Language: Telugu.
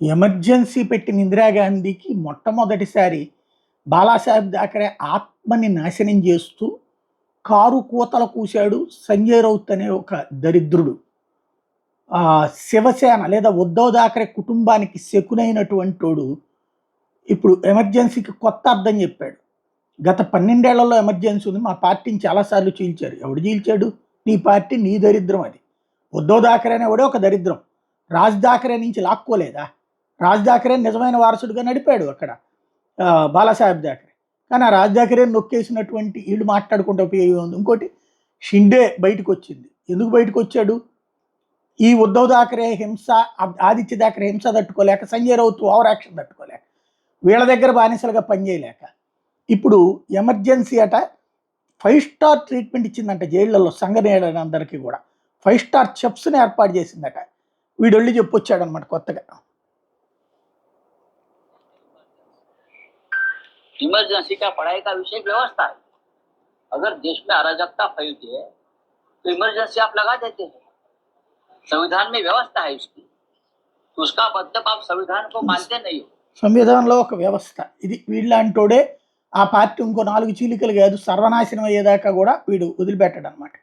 ఎమర్జెన్సీ పెట్టిన ఇందిరాగాంధీకి మొట్టమొదటిసారి బాలాసాహెబ్ థాకరే ఆత్మని నాశనం చేస్తూ కారు కూతలు కూశాడు సంజయ్ రౌత్ అనే ఒక దరిద్రుడు. శివసేన లేదా ఉద్ధవ్ థాకరే కుటుంబానికి శకునైనటువంటోడు ఇప్పుడు ఎమర్జెన్సీకి కొత్త అర్థం చెప్పాడు. గత 12 ఏళ్లలో ఎమర్జెన్సీ ఉంది, మా పార్టీని చాలాసార్లు చీల్చారు. ఎవడు చీల్చాడు? నీ పార్టీ, నీ దరిద్రం అది. ఉద్ధవ్ థాకరే అనేవాడే ఒక దరిద్రం. రాజ్ థాకరే నుంచి లాక్కోలేదా? రాజ్ థాకరే నిజమైన వారసుడిగా నడిపాడు అక్కడ బాలాసాహెబ్ థాకరే. కానీ ఆ రాజ్ థాకరే నొక్కేసినటువంటి వీళ్ళు మాట్లాడుకుంటూ ఉపయోగం ఉంది. ఇంకోటి, షిండే బయటకు వచ్చింది. ఎందుకు బయటకు వచ్చాడు? ఈ ఉద్ధవ్ థాకరే హింస, ఆదిత్య థాకరే హింస తట్టుకోలేక, సంజయ్ రౌత్ ఓవర్ యాక్షన్ తట్టుకోలేక, వీళ్ళ దగ్గర బానిసలుగా పనిచేయలేక ఇప్పుడు ఎమర్జెన్సీ అట 5 స్టార్ ట్రీట్మెంట్ ఇచ్చిందంట జైళ్లలో. సంఘనేయులందరికీ కూడా 5 స్టార్ చెఫ్స్ని ఏర్పాటు చేసిందట. వీడొళ్ళి చెప్పొచ్చాడు అనమాట కొత్తగా. इमरजेंसी का पढ़ाई का विषय व्यवस्था है। अगर देश में अराजकता फैलती है तो इमरजेंसी आप लगा देते हैं। संविधान में व्यवस्था है उसकी, तो उसका मतलब आप संविधान को मानते नहीं हो। సంవిధానంలో ఒక వ్యవస్థ ఇది. వీళ్ళంటోడే ఆ పార్టీ ఇంకో 4 చీలికలు కాదు సర్వనాశనం అయ్యేదాకా కూడా వీడు వదిలిపెట్టాడు అనమాట.